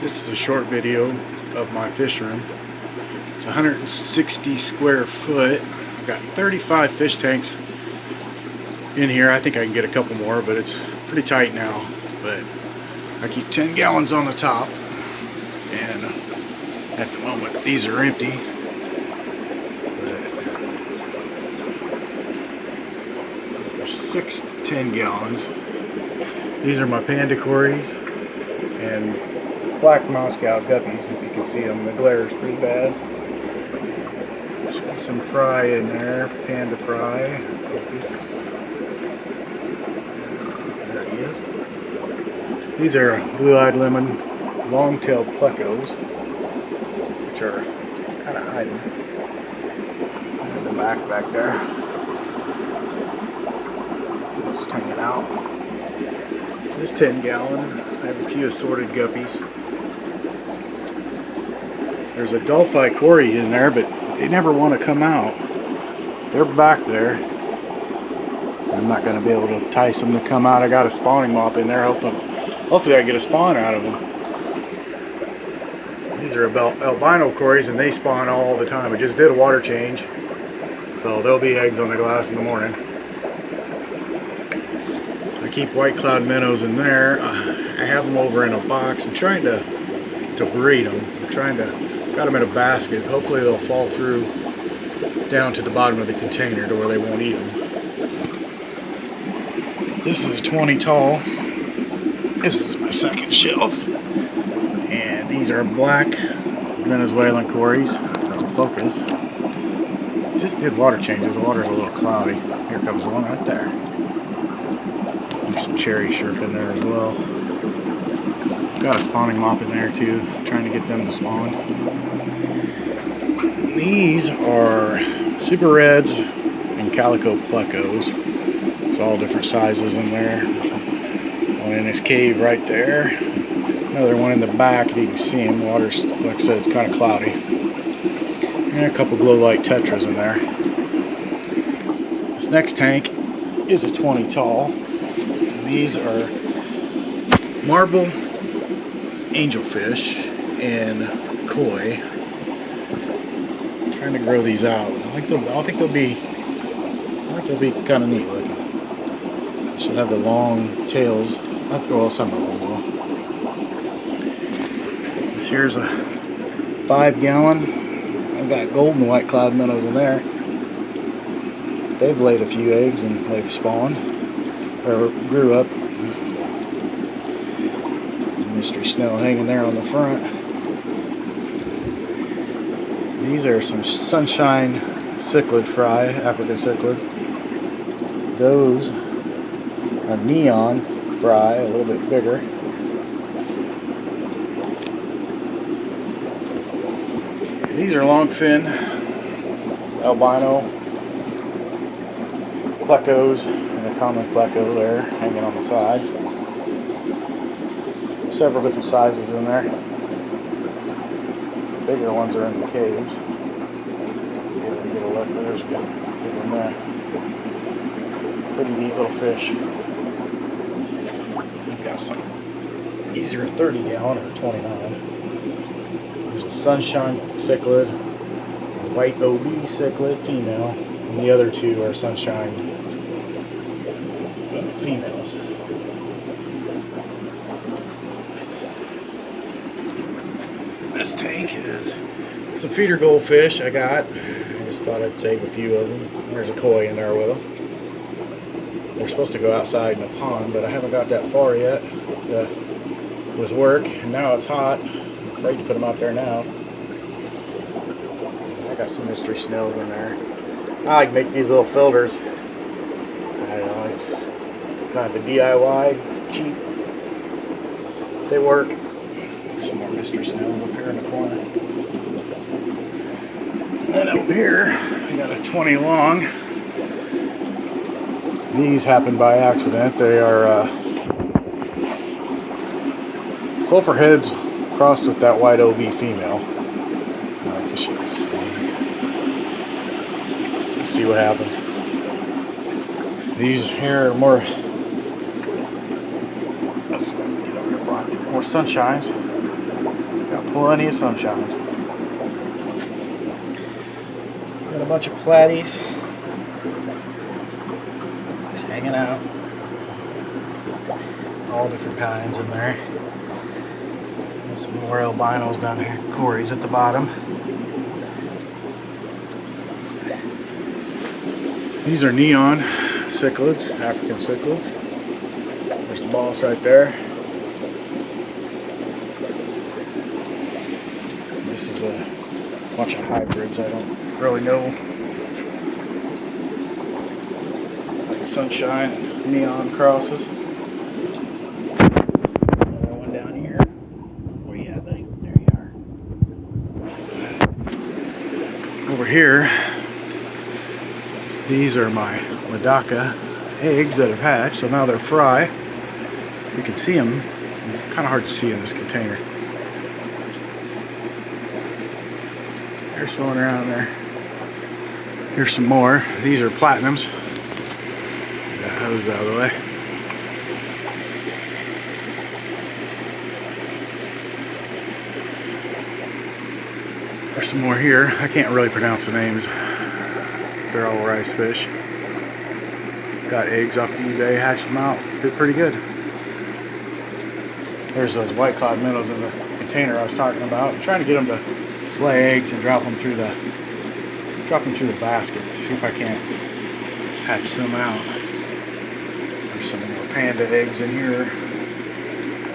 This is a short video of my fish room. It's 160 square foot. I've got 35 fish tanks in here. I think I can get a couple more, but it's pretty tight now. But I keep 10 gallons on the top, and at the moment these are empty. But there's 6 10 gallons. These are my panda cories and black Moscow guppies. If you can see them, the glare is pretty bad. There's got some fry in there, panda fry. There he is. These are blue-eyed lemon long-tailed plecos, which are kind of hiding in the back there. Just hanging out. This 10 gallon, I have a few assorted guppies. There's a Delphi cory in there, but they never want to come out. They're back there. I'm not going to be able to entice them to come out. I got a spawning mop in there. Hopefully I get a spawn out of them. These are albino cories, and they spawn all the time. I just did a water change, so there'll be eggs on the glass in the morning. I keep white cloud minnows in there. I have them over in a box. I'm trying to breed them. Got them in a basket. Hopefully they'll fall through down to the bottom of the container to where they won't eat them. This is a 20 tall. This is my second shelf. And these are black Venezuelan cories. Focus. Just did water changes. The water's a little cloudy. Here comes one right there. There's some cherry shrimp in there as well. Got a spawning mop in there too, trying to get them to spawn. These are super reds and calico plecos. There's all different sizes in there. One in this cave right there. Another one in the back, if you can see them. Water's, like I said, it's kind of cloudy. And a couple glow light tetras in there. This next tank is a 20 tall. These are marble angelfish and koi. I'm trying to grow these out. I think they'll be kind of neat looking. Should have the long tails. I'll have to go all summer long. This here's a 5 gallon. I've got golden white cloud minnows in there. They've laid a few eggs and they've spawned or grew up. Mystery Snow hanging there on the front. These are some sunshine cichlid fry, African cichlids. Those are neon fry, a little bit bigger. These are longfin albino plecos and a common pleco there hanging on the side. Several different sizes in there. The bigger ones are in the caves. Get a look. There's a big one there. Pretty neat little fish. We've got some. These are a 30 gallon or 29. There's a sunshine cichlid, a white OB cichlid female, and the other two are sunshine females. This tank is some feeder goldfish I got. I just thought I'd save a few of them. There's a koi in there with them. They're supposed to go outside in a pond, but I haven't got that far yet with work. And now it's hot. I'm afraid to put them out there now. I got some mystery snails in there. I like to make these little filters. I don't know, it's kind of a DIY, cheap. They work. Some more mystery snails up here in the corner. And then over here, we got a 20 long. These happened by accident. They are sulfur heads crossed with that white OB female. I guess you can see. Let's see what happens. These here are more sunshines. plenty of sunshines. Got a bunch of platies just hanging out. All different kinds in there. And some more albinos down here. Corey's at the bottom. These are neon cichlids, African cichlids. There's the boss right there. This is a bunch of hybrids. I don't really know. Like sunshine and neon crosses. Another one down here. Where you at, buddy? There you are. Over here, these are my Medaka eggs that have hatched. So now they're fry. You can see them. Kind of hard to see in this container. They're swimming around there. Here's some more. These are platinums. Get that hose out of the way. There's some more here. I can't really pronounce the names. They're all rice fish. Got eggs off the eBay, hatched them out. Did pretty good. There's those white cloud minnows in the container I was talking about. I'm trying to get them to lay eggs and drop them through the basket. See if I can't hatch some out. There's some more panda eggs in here.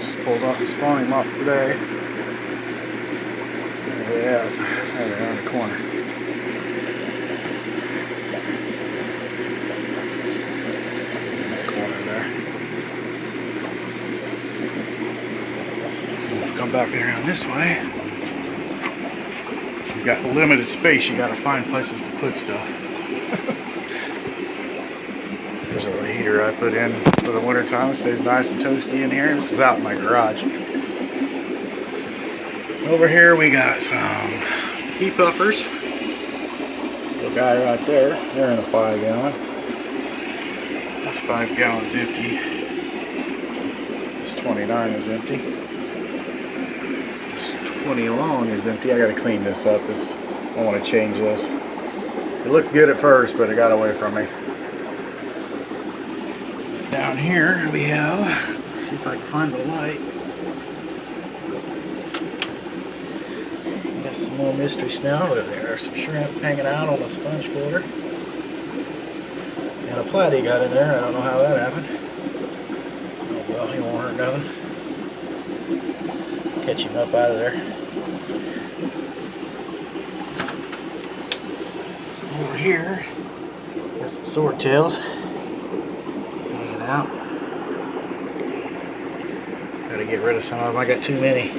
Just pulled off the spawning mop today. There they are. There they are in the corner. In that corner there. And if we come back around this way, you've got limited space. You got to find places to put stuff. There's a little heater I put in for the winter time. It stays nice and toasty in here. This is out in my garage. Over here we got some pea puffers. The guy right there. They're in a 5 gallon. That's 5 gallons empty. This 29 is empty. This 20 long is empty. I gotta clean this up. I want to change this. It looked good at first, but it got away from me. Down here we have, let's see if I can find the light. Got some more mystery snout over there. Some shrimp hanging out on a sponge floater. And a platy got in there. I don't know how that happened. Oh well, he won't hurt nothing. Catch him up out of there. Over here, got some swordtails hanging out. Gotta get rid of some of them. I got too many.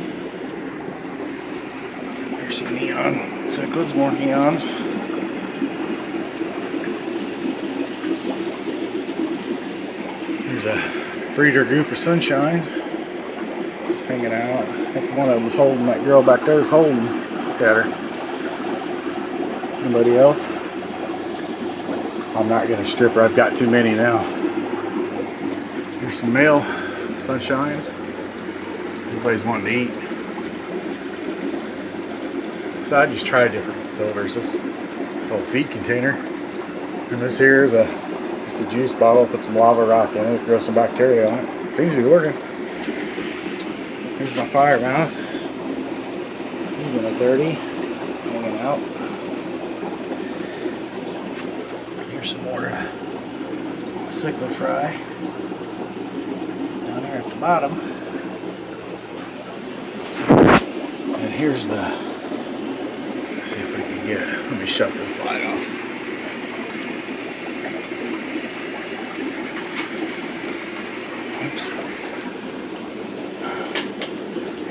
There's some neon cichlids, more neons. There's a breeder group of sunshines just hanging out. I think one of them was holding, that girl back there is holding. Look at her. Anybody else? I'm not going to strip her. I've got too many now. Here's some male sunshines. Everybody's wanting to eat. So I just tried different filters. This whole feed container. And this here is just a juice bottle. Put some lava rock in it. Grow some bacteria on it. Seems to be working. Here's my fire mouth. He's in a 30. Hanging out. Some more cichlid fry down there at the bottom. And here's the, let's see if we can get, let me shut this light off. Oops.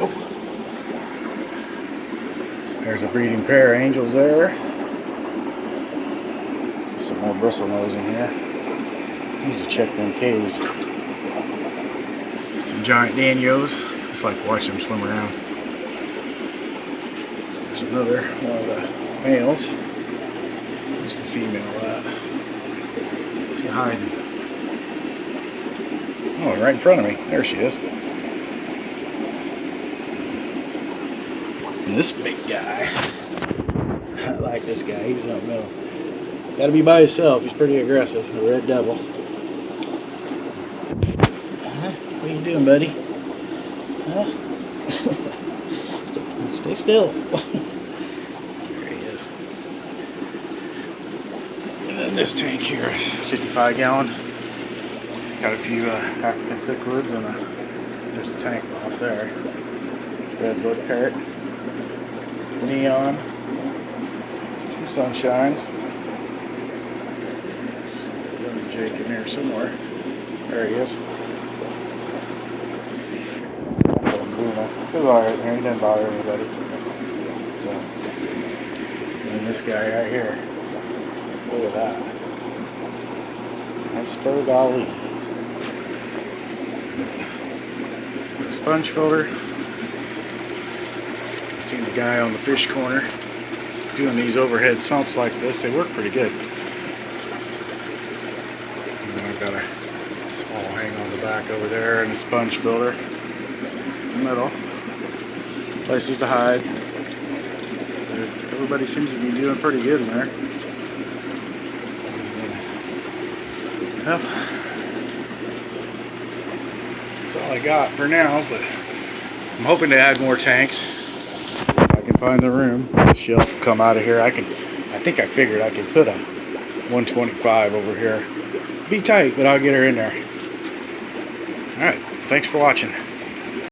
Oh. There's a breeding pair of angels there. Some more bristlenose in here. I need to check them caves. Some giant danios. Just like to watch them swim around. There's another one of the males. There's the female of that. She's hiding. Oh, right in front of me. There she is. And this big guy, I like this guy. He's something else. Got to be by himself. He's pretty aggressive. The Red Devil. What are you doing, buddy? Huh? Stay still. There he is. And then this tank here is 55 gallon. Got a few African cichlid and there's the tank boss there. Redwood parrot. Neon. Two sunshines. There's Jake in here somewhere. There he is. He's alright here, he doesn't bother anybody. So, and this guy right here. Look at that. That's Spur Dolly. The sponge filter. I've seen the guy on the fish corner doing these overhead sumps like this. They work pretty good. And then I've got a small hang on the back over there and a sponge filter in the middle. Places to hide. Everybody seems to be doing pretty good in there. Well, that's all I got for now, but I'm hoping to add more tanks. If I can find the room. The shelf will come out of here. I think I figured I could put a 125 over here. Be tight, but I'll get her in there. Alright, thanks for watching.